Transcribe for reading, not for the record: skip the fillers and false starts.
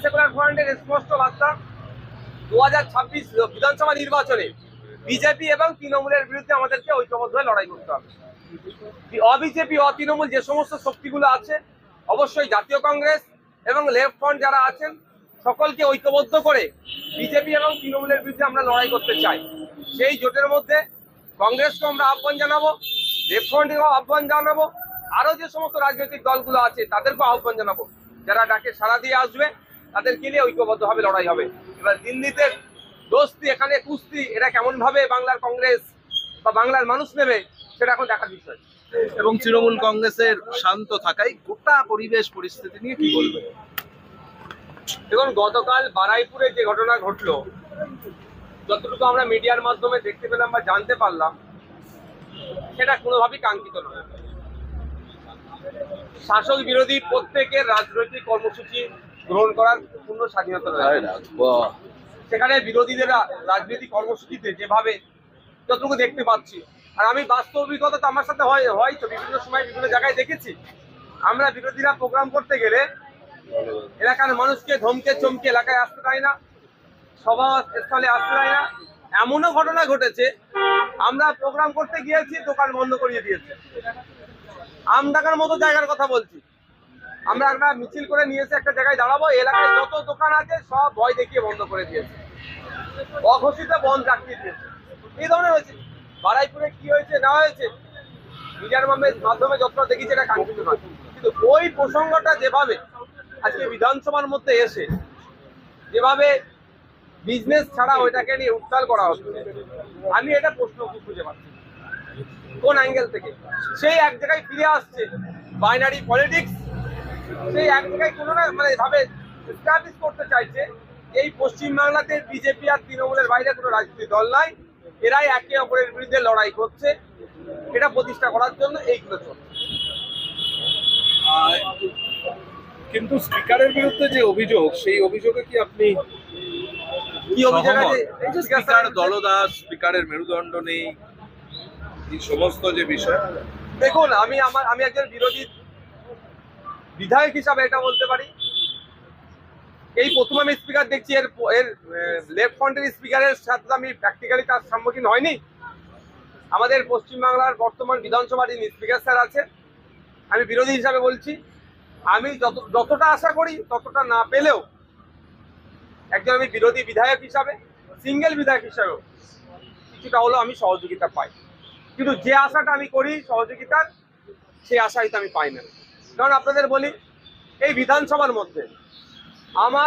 Secular ফ্রন্টের স্পষ্ট বার্তা 2026 বিধানসভা নির্বাচনে বিজেপি এবং তৃণমূলের বিরুদ্ধে আমাদেরকে ঐক্যবদ্ধ হয়ে লড়াই করতে হবে। অবিজেপি অতৃণমূল যে সমস্ত শক্তিগুলো আছে, অবশ্যই জাতীয় কংগ্রেস এবং লেফট ফ্রন্ট যারা আছেন সকলকে ঐক্যবদ্ধ করে বিজেপি এবং তৃণমূলের বিরুদ্ধে আমরা লড়াই করতে চাই। সেই জোটের মধ্যে কংগ্রেসকে আমরা আহ্বান জানাবো, লেফট ফ্রন্টকেও আহ্বান জানাবো, আরো যে সমস্ত রাজনৈতিক দলগুলো আছে তাদেরকেও আহ্বান জানাবো। যারা ডাকে সাড়া দিয়ে আসবে তাদেরকে নিয়ে ঐক্যবদ্ধভাবে লড়াই হবে। এবার দিল্লিতে দোস্তি, এখানে কুস্তি, এটা কেমন ভাবে বাংলার কংগ্রেস বা বাংলার মানুষ নেবে সেটা এখন দেখার বিষয়। এবং তৃণমূল কংগ্রেসের শান্ত থাকাই গোটা পরিবেশ পরিস্থিতি নিয়ে কি বলবে? দেখুন, গতকাল বারাইপুরে যে ঘটনা ঘটলো, যতটুকু আমরা মিডিয়ার মাধ্যমে দেখতে পেলাম বা জানতে পারলাম, সেটা কোনোভাবেই কাঙ্ক্ষিত নয়। শাসক বিরোধী প্রত্যেকের রাজনৈতিক কর্মসূচি গ্রহণ করার পূর্ণ স্বাধীনতা রয়েছে। সেখানে বিরোধীদের রাজনৈতিক কর্মসূচিতে যেভাবে যতটুকু দেখতে পাচ্ছি, আর আমি বাস্তব অভিজ্ঞতা তো আমার সাথে হয়তো বিভিন্ন সময় বিভিন্ন জায়গায় দেখেছি, আমরা বিরোধীরা প্রোগ্রাম করতে গেলে এলাকার মানুষকে ধমকে চমকে এলাকায় আসতে দেয় না, সভাস্থলে আসতে দেয় না। এমনও ঘটনা ঘটেছে, আমরা প্রোগ্রাম করতে গিয়েছি, দোকান বন্ধ করিয়ে দিয়েছে। আমডাঙ্গার মতো জায়গার কথা বলছি, আমরা একটা মিছিল করে নিয়ে এসে একটা জায়গায় দাঁড়াবো, এলাকায় যত দোকান আছে সব ভয় দেখিয়ে বন্ধ করে দিয়েছে, অঘোষিত বন্ধ রাখিয়ে দিয়েছে। এই ধরনের হয়েছে। বারাইপুরে কি হয়েছে না হয়েছে মিডিয়ার মাধ্যমে যতটা দেখেছি এটা কাঙ্ক্ষিত নয়, কিন্তু ওই প্রসঙ্গটা যেভাবে আজকে বিধানসভার মধ্যে এসে যেভাবে বিজনেস ছাড়া ওইটাকে নিয়ে উত্তাল করা হচ্ছে, আমি এটা প্রশ্ন খুঁজে পাচ্ছি কোন অ্যাঙ্গেল থেকে। সেই এক জায়গায় ফিরে আসছে বাইনারি পলিটিক্স, সেই এক জায়গায় কোনো না ভাবে এস্টাবলিশ করতে চাইছে এই পশ্চিমবাংলাতে বিজেপি আর তৃণমূলের বাইরে কোনো রাজনৈতিক দল নাই, এরাই একে অপরের বিরুদ্ধে লড়াই করছে, এটা প্রতিষ্ঠা করার জন্য এইগুলো চলছে। কিন্তু স্পিকারের বিরুদ্ধে যে অভিযোগ, সেই অভিযোগে কি আপনি কি অভিযোগ আছে? স্পিকার দলদাস, স্পিকারের মেরুদণ্ড নেই, এই সমস্ত যে বিষয়। দেখুন, আমি একজন বিরোধী বিধায়ক হিসাবে এটা বলতে পারি, এই প্রথম আমি স্পিকার দেখছি, এর লেফট ফ্রন্টের স্পিকারের সাথে আমি প্র্যাকটিক্যালি তার সম্মুখীন হয়নি। আমাদের পশ্চিমবাংলার বর্তমান বিধানসভার যিনি স্পিকার স্যার আছে, আমি বিরোধী হিসাবে বলছি, আমি যতটা আশা করি ততটা না পেলেও একজন আমি বিরোধী বিধায়ক হিসাবে, সিঙ্গেল বিধায়ক হিসাবেও কিছুটা হলেও আমি সহযোগিতা পাই। কিন্তু যে আশাটা আমি করি সহযোগিতার, সেই আশা হয়তো আমি পাই না। কারণ আপনাদের বলি, এই বিধানসভার মধ্যে আমার